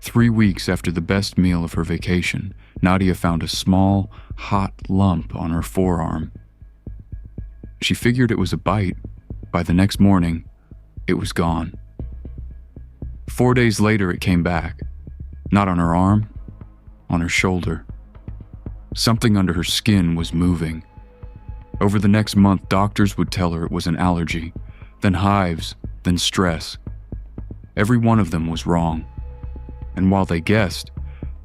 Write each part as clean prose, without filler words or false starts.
3 weeks after the best meal of her vacation, Nadia found a small, hot lump on her forearm. She figured it was a bite. By the next morning, it was gone. 4 days later, it came back. Not on her arm, on her shoulder. Something under her skin was moving. Over the next month, doctors would tell her it was an allergy, then hives, then stress. Every one of them was wrong. And while they guessed,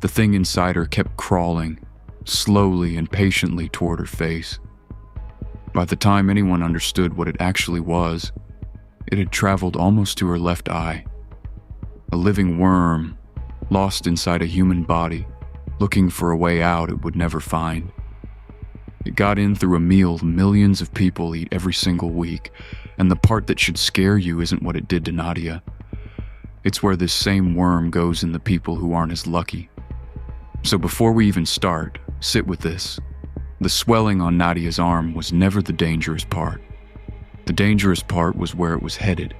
the thing inside her kept crawling, slowly and patiently toward her face. By the time anyone understood what it actually was, it had traveled almost to her left eye. A living worm, lost inside a human body, looking for a way out it would never find. It got in through a meal millions of people eat every single week, and the part that should scare you isn't what it did to Nadia. It's where this same worm goes in the people who aren't as lucky. So before we even start, sit with this. The swelling on Nadia's arm was never the dangerous part. The dangerous part was where it was headed.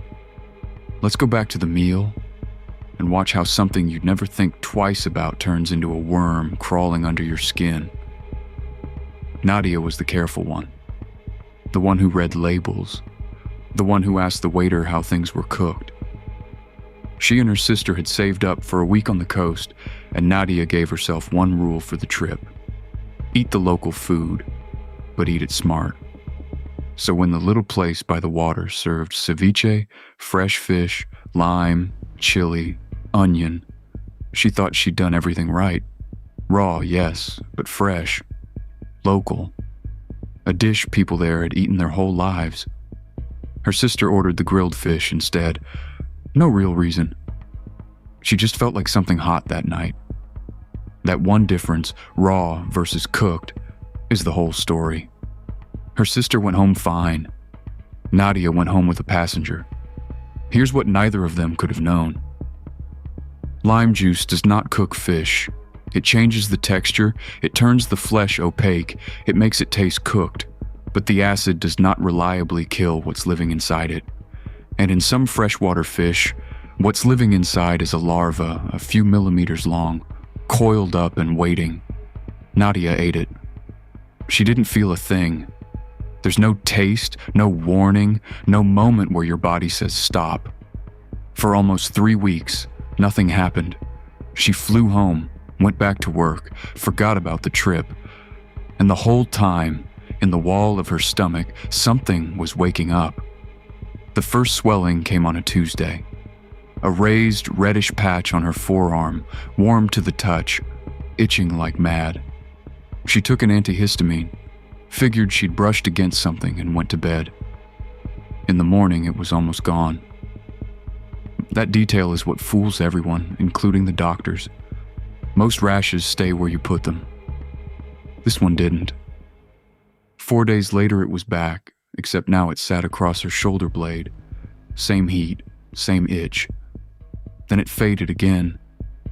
Let's go back to the meal and watch how something you'd never think twice about turns into a worm crawling under your skin. Nadia was the careful one, the one who read labels, the one who asked the waiter how things were cooked. She and her sister had saved up for a week on the coast, and Nadia gave herself one rule for the trip. Eat the local food, but eat it smart. So when the little place by the water served ceviche, fresh fish, lime, chili, onion, she thought she'd done everything right. Raw, yes, but fresh. Local. A dish people there had eaten their whole lives. Her sister ordered the grilled fish instead. No real reason. She just felt like something hot that night. That one difference, raw versus cooked, is the whole story. Her sister went home fine. Nadia went home with a passenger. Here's what neither of them could have known. Lime juice does not cook fish. It changes the texture, it turns the flesh opaque, it makes it taste cooked, but the acid does not reliably kill what's living inside it. And in some freshwater fish, what's living inside is a larva a few millimeters long, coiled up and waiting. Nadia ate it. She didn't feel a thing. There's no taste, no warning, no moment where your body says stop. For almost 3 weeks, nothing happened. She flew home, went back to work, forgot about the trip. And the whole time, in the wall of her stomach, something was waking up. The first swelling came on a Tuesday. A raised, reddish patch on her forearm, warm to the touch, itching like mad. She took an antihistamine, figured she'd brushed against something and went to bed. In the morning, it was almost gone. That detail is what fools everyone, including the doctors. Most rashes stay where you put them. This one didn't. 4 days later, it was back, except now it sat across her shoulder blade. Same heat, same itch. Then it faded again,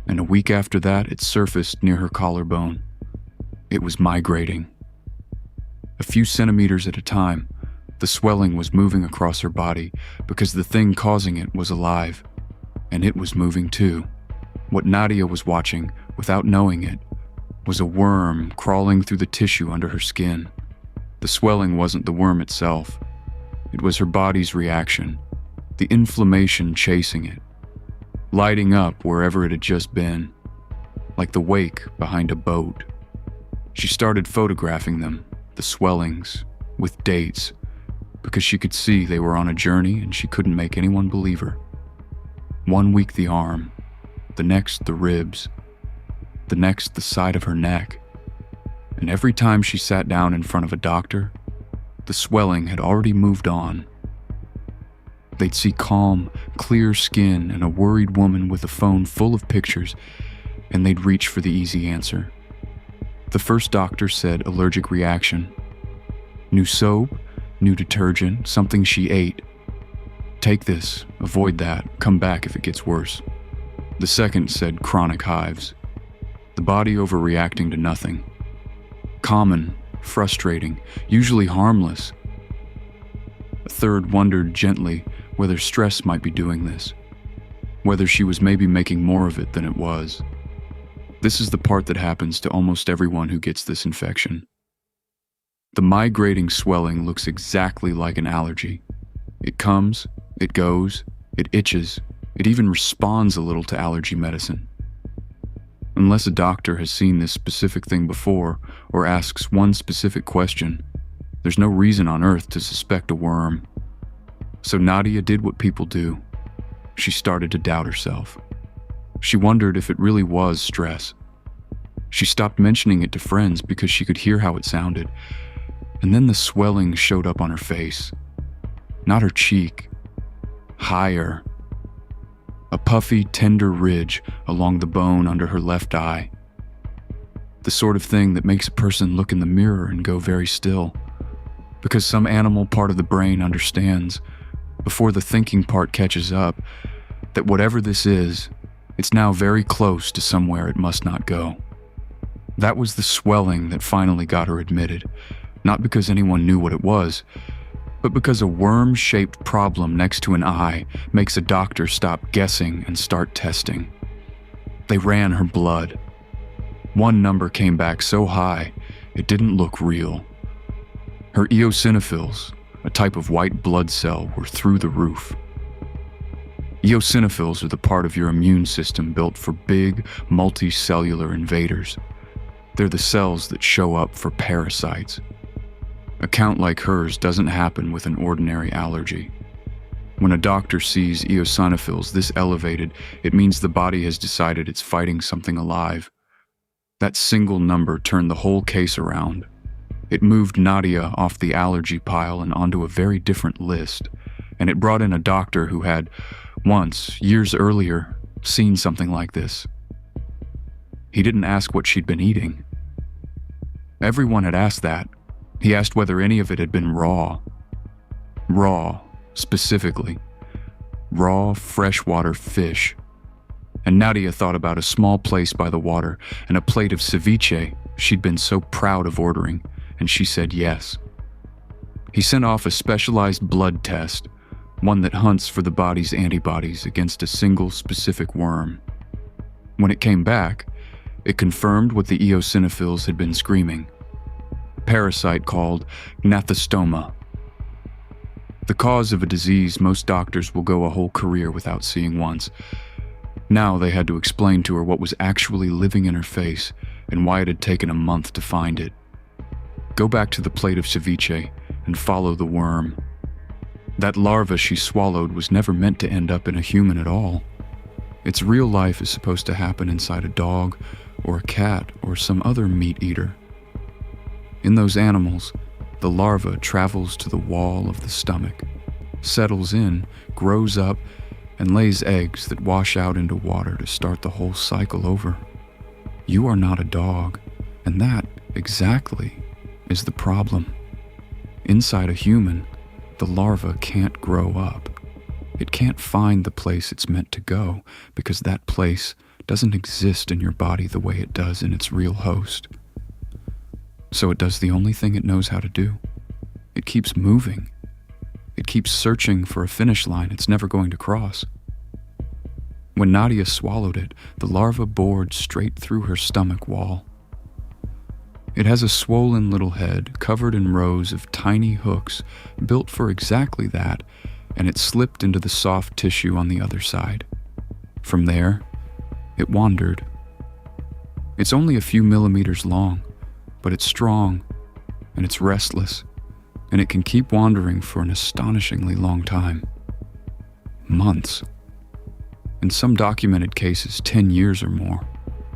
and a week after that, it surfaced near her collarbone. It was migrating. A few centimeters at a time, the swelling was moving across her body because the thing causing it was alive, and it was moving too. What Nadia was watching, without knowing it, was a worm crawling through the tissue under her skin. The swelling wasn't the worm itself. It was her body's reaction, the inflammation chasing it, lighting up wherever it had just been, like the wake behind a boat. She started photographing them, the swellings, with dates, because she could see they were on a journey and she couldn't make anyone believe her. 1 week the arm, the next the ribs, the next the side of her neck. And every time she sat down in front of a doctor, the swelling had already moved on. They'd see calm, clear skin and a worried woman with a phone full of pictures, and they'd reach for the easy answer. The first doctor said allergic reaction. New soap, new detergent, something she ate. Take this, avoid that, come back if it gets worse. The second said chronic hives. The body overreacting to nothing. Common, frustrating, usually harmless. A third wondered gently whether stress might be doing this. whether she was maybe making more of it than it was. This is the part that happens to almost everyone who gets this infection. The migrating swelling looks exactly like an allergy. It comes, it goes, it itches, it even responds a little to allergy medicine. Unless a doctor has seen this specific thing before or asks one specific question, there's no reason on earth to suspect a worm. So Nadia did what people do. She started to doubt herself. She wondered if it really was stress. She stopped mentioning it to friends because she could hear how it sounded. And then the swelling showed up on her face. Not her cheek. Higher. A puffy, tender ridge along the bone under her left eye. The sort of thing that makes a person look in the mirror and go very still. Because some animal part of the brain understands, before the thinking part catches up, that whatever this is, it's now very close to somewhere it must not go. That was the swelling that finally got her admitted, not because anyone knew what it was, but because a worm-shaped problem next to an eye makes a doctor stop guessing and start testing. They ran her blood. One number came back so high, it didn't look real. Her eosinophils, a type of white blood cell, were through the roof. Eosinophils are the part of your immune system built for big, multicellular invaders. They're the cells that show up for parasites. A count like hers doesn't happen with an ordinary allergy. When a doctor sees eosinophils this elevated, it means the body has decided it's fighting something alive. That single number turned the whole case around. It moved Nadia off the allergy pile and onto a very different list, and it brought in a doctor who had, once, years earlier, seen something like this. He didn't ask what she'd been eating. Everyone had asked that. He asked whether any of it had been raw. Raw, specifically. Raw freshwater fish. And Nadia thought about a small place by the water and a plate of ceviche she'd been so proud of ordering, and she said yes. He sent off a specialized blood test, one that hunts for the body's antibodies against a single specific worm. When it came back, it confirmed what the eosinophils had been screaming. A parasite called gnathostoma. The cause of a disease most doctors will go a whole career without seeing once. Now they had to explain to her what was actually living in her face and why it had taken a month to find it. Go back to the plate of ceviche and follow the worm. That larva she swallowed was never meant to end up in a human at all. Its real life is supposed to happen inside a dog or a cat or some other meat eater. In those animals, the larva travels to the wall of the stomach, settles in, grows up, and lays eggs that wash out into water to start the whole cycle over. You are not a dog, and that, exactly, is the problem. Inside a human, the larva can't grow up. It can't find the place it's meant to go because that place doesn't exist in your body the way it does in its real host. So it does the only thing it knows how to do. It keeps moving. It keeps searching for a finish line it's never going to cross. When Nadia swallowed it, the larva bored straight through her stomach wall. It has a swollen little head covered in rows of tiny hooks built for exactly that, and it slipped into the soft tissue on the other side. From there, it wandered. It's only a few millimeters long, but it's strong, and it's restless, and it can keep wandering for an astonishingly long time. Months. In some documented cases, 10 years or more.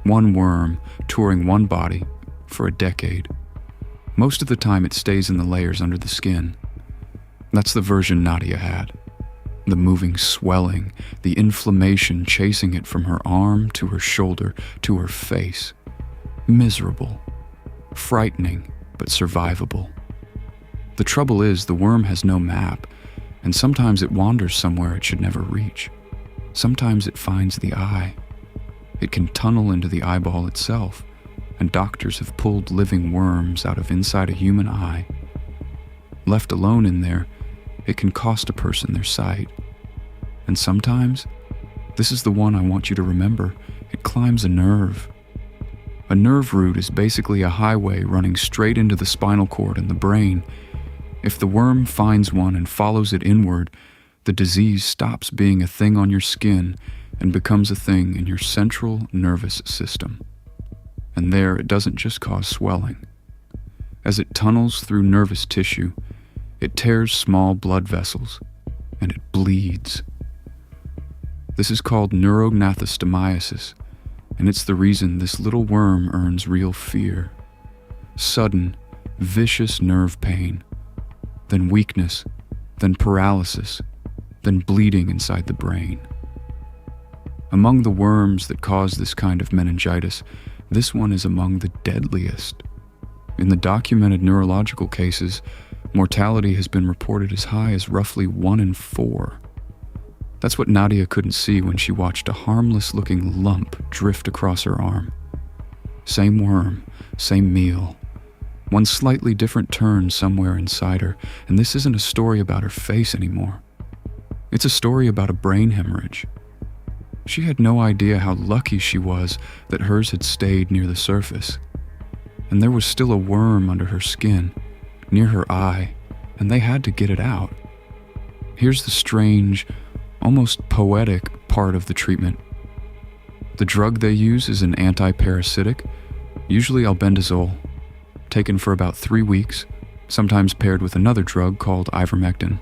One worm touring one body for a decade. Most of the time it stays in the layers under the skin. That's the version Nadia had. The moving swelling, the inflammation chasing it from her arm to her shoulder to her face. Miserable. Frightening, but survivable. The trouble is, the worm has no map, and sometimes it wanders somewhere it should never reach. Sometimes it finds the eye. It can tunnel into the eyeball itself, and doctors have pulled living worms out of inside a human eye. Left alone in there, it can cost a person their sight. And sometimes, This is the one I want you to remember. It climbs a nerve. A nerve root is basically a highway running straight into the spinal cord and the brain. If the worm finds one and follows it inward, the disease stops being a thing on your skin and becomes a thing in your central nervous system. And there, it doesn't just cause swelling. As it tunnels through nervous tissue, it tears small blood vessels, and it bleeds. This is called gnathostomiasis, and it's the reason this little worm earns real fear. Sudden, vicious nerve pain, then weakness, then paralysis, then bleeding inside the brain. Among the worms that cause this kind of meningitis, this one is among the deadliest. In the documented neurological cases, mortality has been reported as high as roughly 1 in 4. That's what Nadia couldn't see when she watched a harmless-looking lump drift across her arm. Same worm, same meal. One slightly different turn somewhere inside her, and this isn't a story about her face anymore. It's a story about a brain hemorrhage. She had no idea how lucky she was that hers had stayed near the surface. And there was still a worm under her skin, near her eye, and they had to get it out. Here's the strange, almost poetic part of the treatment. The drug they use is an anti-parasitic, usually albendazole, taken for about 3 weeks, sometimes paired with another drug called ivermectin.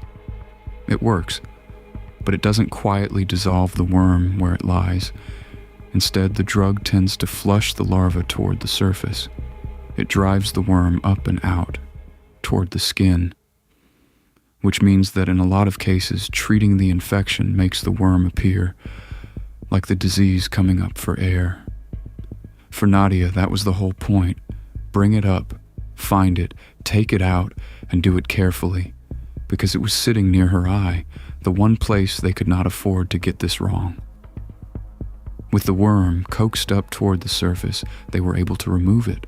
It works, but it doesn't quietly dissolve the worm where it lies. Instead, the drug tends to flush the larva toward the surface. It drives the worm up and out, toward the skin, which means that in a lot of cases, treating the infection makes the worm appear like the disease coming up for air. For Nadia, that was the whole point. Bring it up, find it, take it out, and do it carefully, because it was sitting near her eye, the one place they could not afford to get this wrong. With the worm coaxed up toward the surface, they were able to remove it.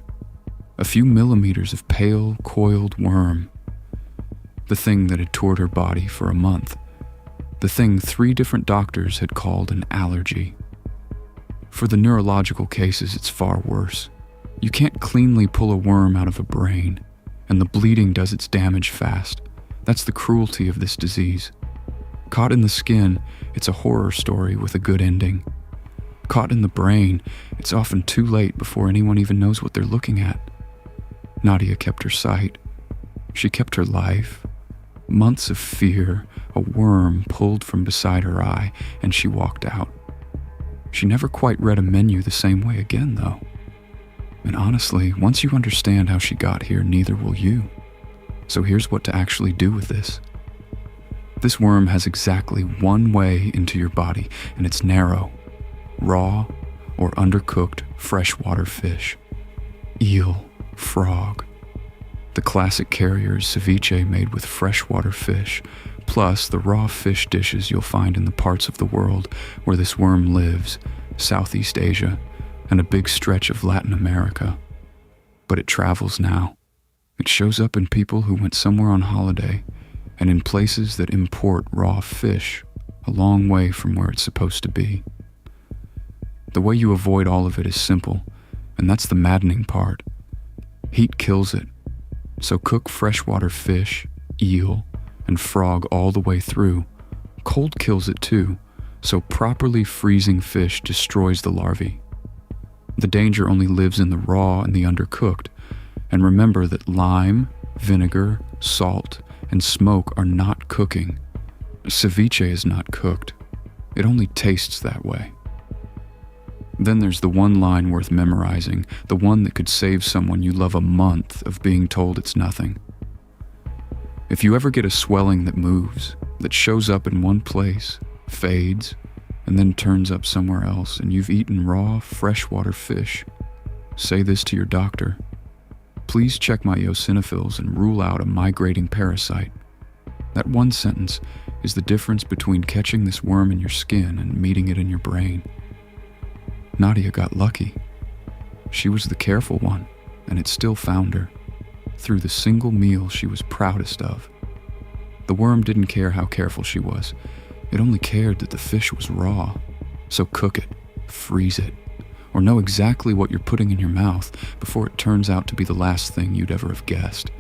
A few millimeters of pale, coiled worm. The thing that had toured her body for a month. The thing 3 different doctors had called an allergy. For the neurological cases, it's far worse. You can't cleanly pull a worm out of a brain, and the bleeding does its damage fast. That's the cruelty of this disease. Caught in the skin, it's a horror story with a good ending. Caught in the brain, it's often too late before anyone even knows what they're looking at. Nadia kept her sight. She kept her life. Months of fear, a worm pulled from beside her eye, and she walked out. She never quite read a menu the same way again, though. And honestly, once you understand how she got here, neither will you. So here's what to actually do with this. This worm has exactly one way into your body, and it's narrow. Raw or undercooked freshwater fish. Eel, frog. The classic carrier is ceviche made with freshwater fish, plus the raw fish dishes you'll find in the parts of the world where this worm lives, Southeast Asia, and a big stretch of Latin America. But it travels now. It shows up in people who went somewhere on holiday, and in places that import raw fish a long way from where it's supposed to be. The way you avoid all of it is simple, and that's the maddening part. Heat kills it, so cook freshwater fish, eel, and frog all the way through. Cold kills it too, so properly freezing fish destroys the larvae. The danger only lives in the raw and the undercooked, and remember that lime, vinegar, salt, and smoke are not cooking. Ceviche is not cooked. It only tastes that way. Then there's the one line worth memorizing, the one that could save someone you love a month of being told it's nothing. If you ever get a swelling that moves, that shows up in one place, fades, and then turns up somewhere else, and you've eaten raw, freshwater fish, say this to your doctor. Please check my eosinophils and rule out a migrating parasite. That one sentence is the difference between catching this worm in your skin and meeting it in your brain. Nadia got lucky. She was the careful one, and it still found her, through the single meal she was proudest of. The worm didn't care how careful she was. It only cared that the fish was raw. So cook it, freeze it, or know exactly what you're putting in your mouth before it turns out to be the last thing you'd ever have guessed.